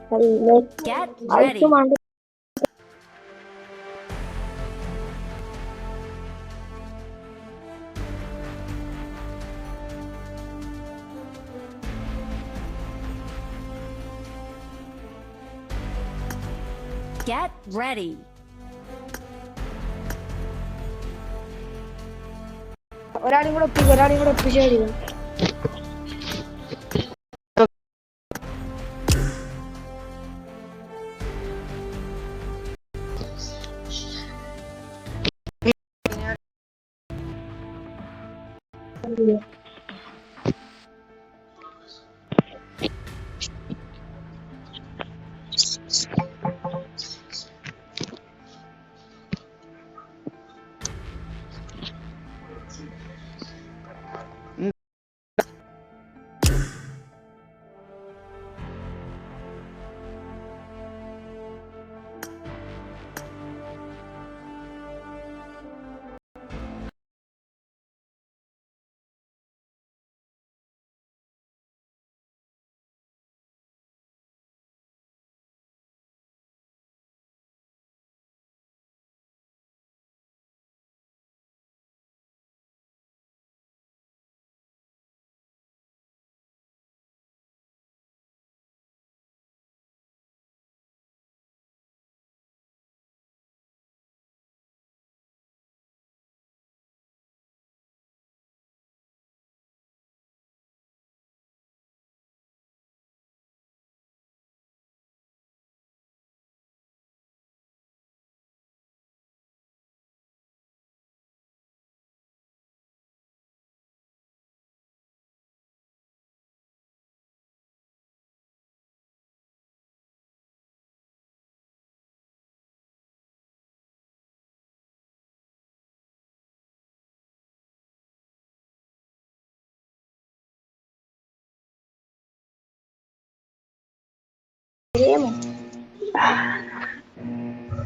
Get ready. Get ready. ഒരാളും കൂടെ ഒപ്പിച്ച് കളിക്കണം.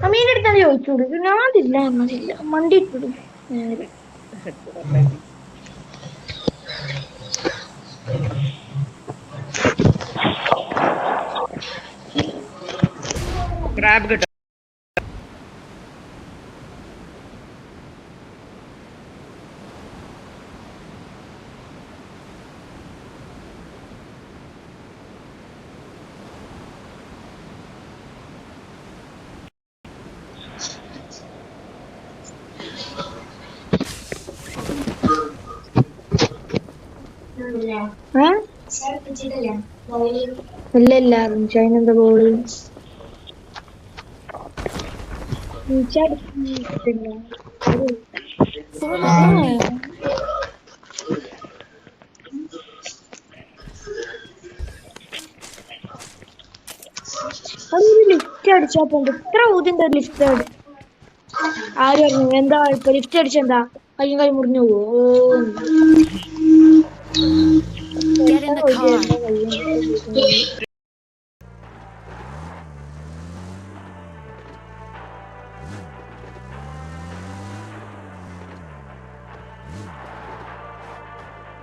അമ്മീൻ്റെ അടുത്താണ് ചോദിച്ചോളൂ. ഞാനില്ല എന്നതില്ല മണ്ടി ഇട്ടിടും നേരെ. ക്രാബ് കിട്ടും. ഇല്ല ചൈനന്റെ ബോള് അതൊരു ലിഫ്റ്റ് അടിച്ചാ പോണ്ട്. ഇത്ര ഊതിന്റെ ഒരു ലിഫ്റ്റ് ആര് പറഞ്ഞു? എന്താ ഇപ്പൊ ലിഫ്റ്റ് അടിച്ചെന്താ കയ്യും കൈ മുറിഞ്ഞു പോവോ? Get in the car.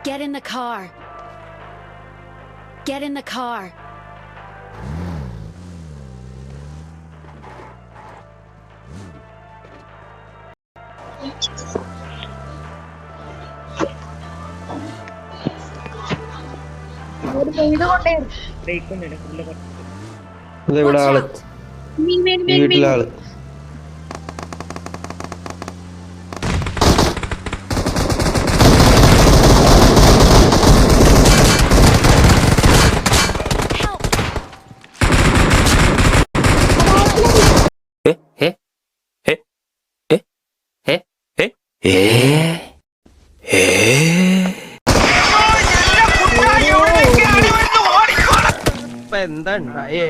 Get in the car. Get in the car. ഇവിടെ ആള് വീട്ടിലെ ആള് എന്താ ഉണ്ടായേ?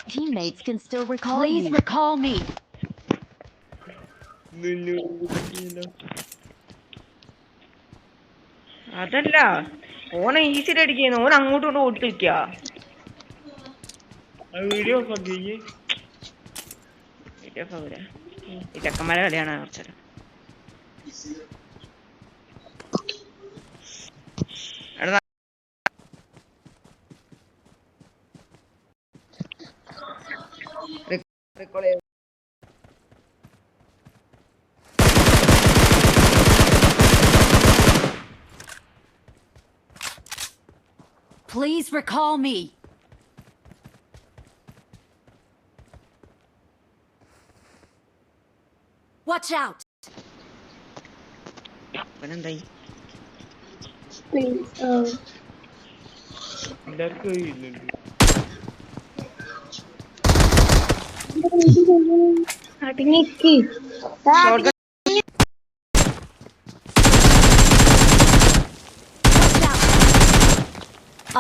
Teammates can still recall Please you. Recall me. അതല്ല ഓനെ ഈസി അടിക്കുന്നു. ഓൻ അങ്ങോട്ടും ഇങ്ങോട്ടും ഓടി കളിക്ക. വീഡിയോ ചെക്കന്മാരെ കളിയാണ് കുറച്ചേരം. Please recall me. Watch out. എന്തായി അടങ്ങിക്ക്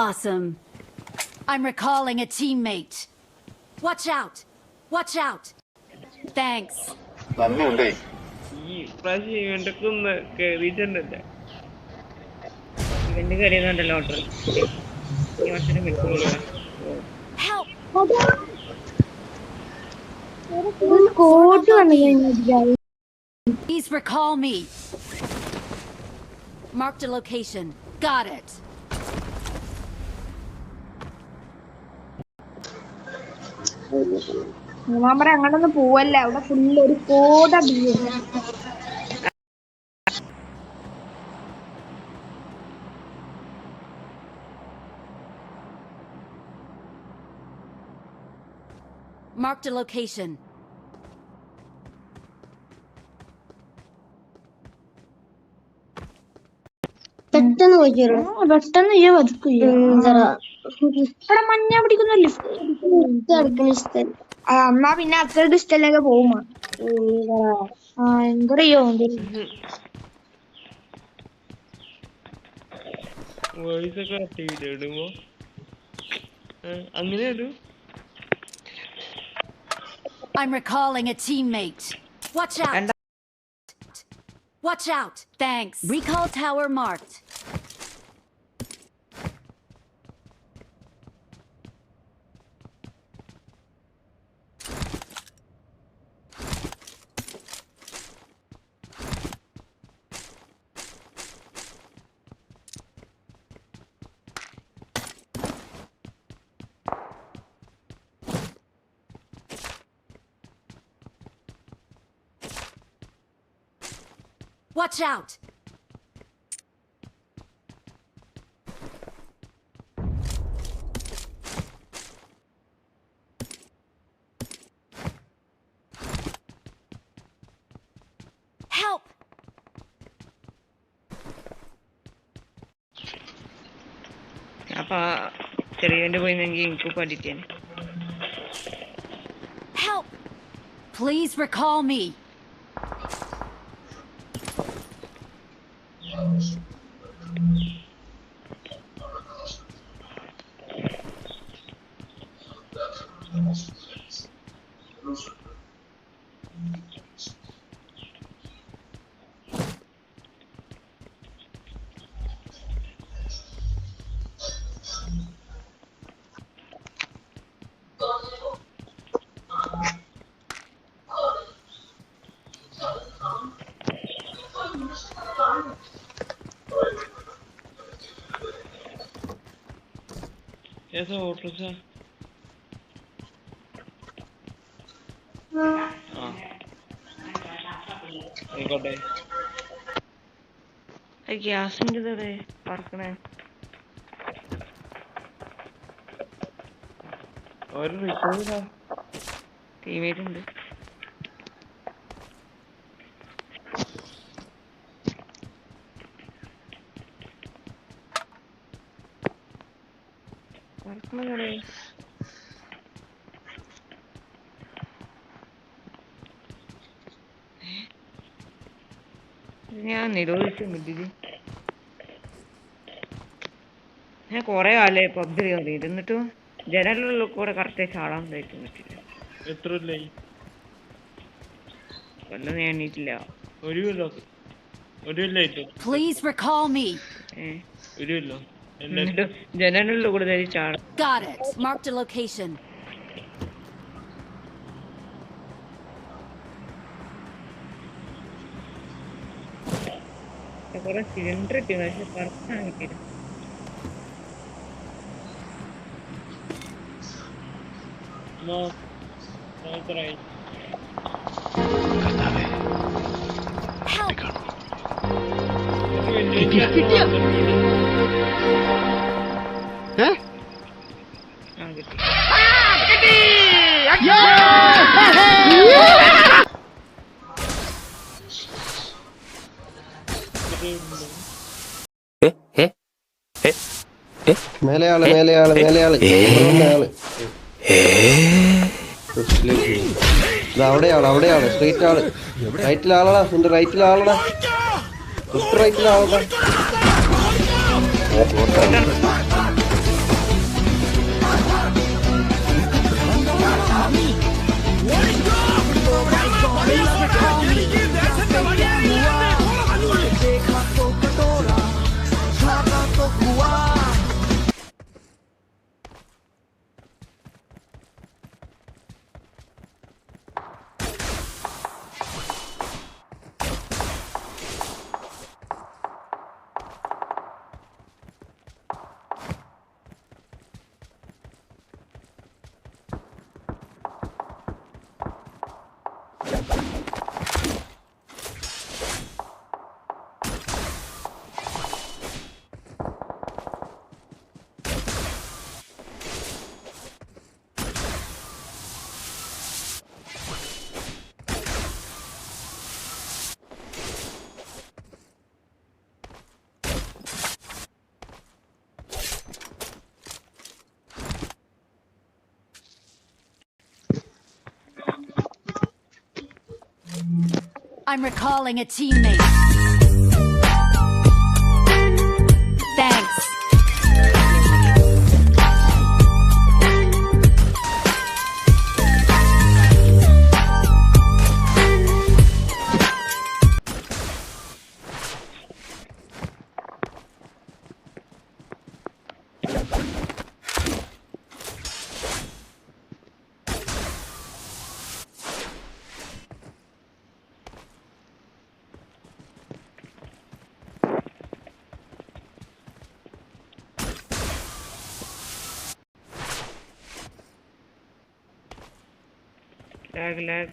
Awesome. I'm recalling a teammate. Watch out. Watch out. Thanks. ഈ പ്രാവശ്യം ഇവന്റൊക്കെ ഒന്ന് കേറിയിട്ടുണ്ടല്ലേ. Event കയറിയതുണ്ട് lottery. ഈ വർഷം കിട്ടുന്നില്ല. കോട്ട് വന്നു. Please recall me. Marked a location. Got it. മൂന്നാമ്പറ അങ്ങനൊന്നും പോവല്ല. അവിടെ ഫുള്ള് ഒരു കോട ബിയ്യ. Marked a location. പെട്ടെന്ന് പെട്ടെന്ന് അവിടെ മഞ്ഞ പിടിക്കുന്ന ലിഫ്റ്റ് എന്നാ പിന്നെ അത്ര ഡിസ്റ്റൻസൊക്കെ പോകുമ്പോ എന്തറിയോ അങ്ങനെ I'm recalling a teammate. Watch out. Watch out. Thanks. Recall tower marked. Watch out! Help! Help! Please recall me. Eso otro sea. ആയിക്കോട്ടെ. ഗ്യാസിൻ്റെ ഇതേ പറക്കണേ. ഒരു റിപ്പോർട്ട് ടീമേറ്റ് ഉണ്ട്. ഞാൻ നിരോധിച്ചു. ഞാൻ കൊറേ കാലേ പബ്ജി കളി ഇരുന്നിട്ടും ജനലിലുള്ള കൂടെ കറക്റ്റ് ചാടാൻ പറ്റില്ല. എത്ര കൊല്ലായി? കൊല്ലം ഞാൻ എണ്ണീറ്റില്ല. ഒരു കൊല്ലായിട്ടോ? Please recall me. ഒരു കൊല്ലം. എന്നിട്ട് ജനലിലുള്ള കൂടെ ചാടാം. Got it. Marked a location. കൊറേ സിലിണ്ടർ കിട്ടിയത് പക്ഷെ പറക്കാൻ കിട്ടിയില്ല. Help. കിട്ടി. മേലെയാള് അവിടെയാണ് സ്ട്രീറ്റ് ആള്. റൈറ്റിലാളടാ, നിന്റെ റൈറ്റിലാളടാ, തൊട്ട് റൈറ്റിലാളടാ. I'm recalling a teammate. Thanks. Lag.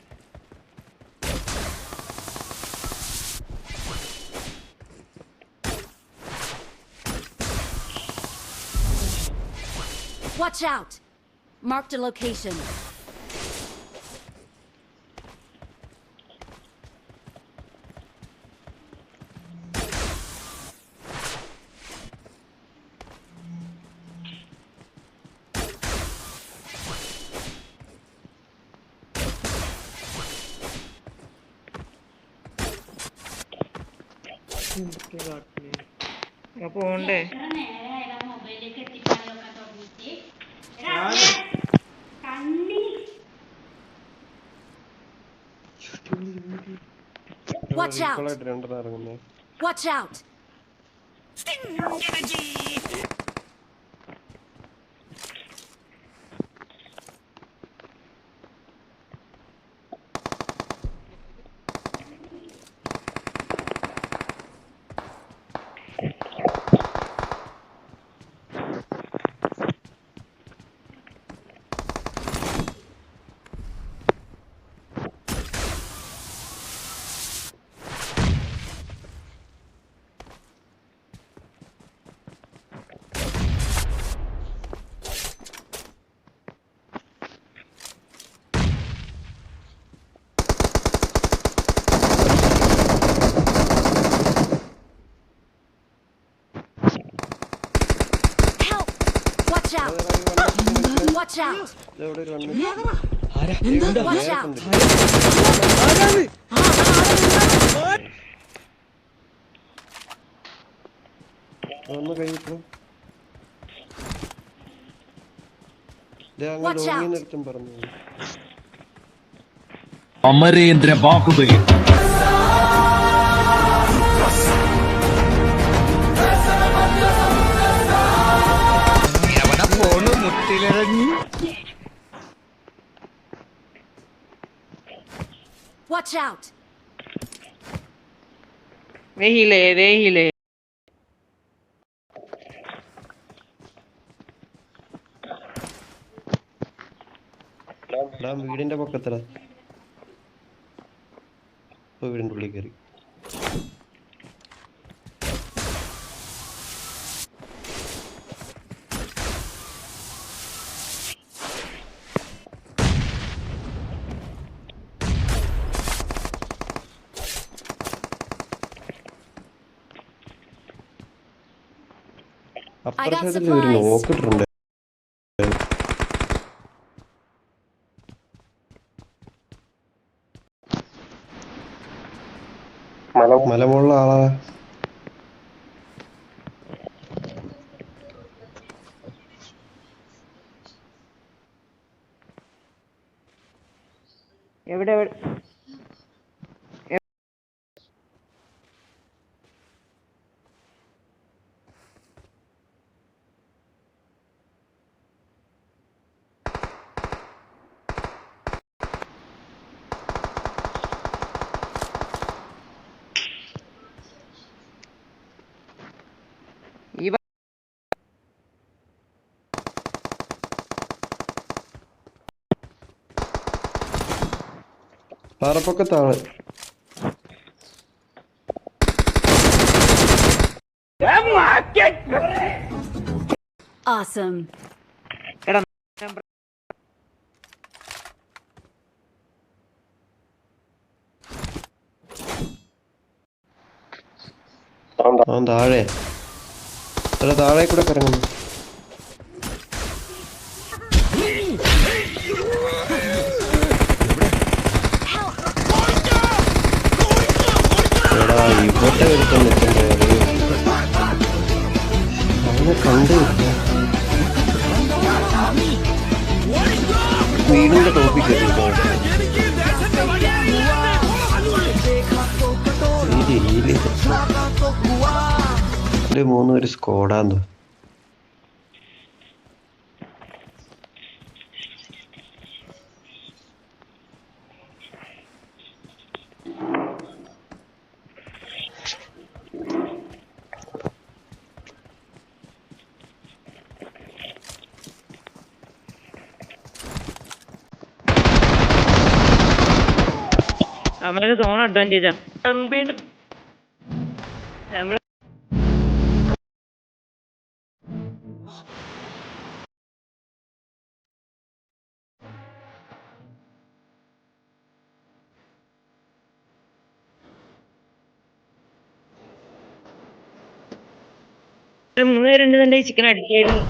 Watch out. Marked a location. അപ്പൊ പോണ്ടേ? Watch out. Watch out. Watch out! Watch out! ഒന്ന് കഴിഞ്ഞിട്ട് അങ്ങ് Watch ലോങ്ങിൽ out. നിന്ന് ഒരുത്തൻ പറഞ്ഞു. Amarendra Baahubali Watch out. വെയിലേ വീടിന്റെ പൊക്കത്തടാ. ഇപ്പൊ വീടിന്റെ ഉള്ളിൽ കയറി. അപ്പുറ സൈഡിൽ ഒരു നോക്കിട്ടുണ്ട്. മലമുള്ള ആളാ. എവിടെ ഈ പാറപ്പൊക്കത്താണ്. Awesome. എടാ അവൻ താഴെ താഴെ കൂടെ കറങ്ങുന്നു. എടാ ഇവിടെ ഒരുത്തൻ നിൽക്കണ്ടേ? അവനെ കണ്ടില്ല. വീടിന്റെ ടോപ്പിക് മൂന്നുപേര് സ്കോഡാന്ന്. അവനൊരു തോന്നുന്ന അഡ്വാൻറ്റേജാ. മൂന്ന് പേരുണ്ട് തന്നെ ചിക്കൻ അടിക്കായിരുന്നു.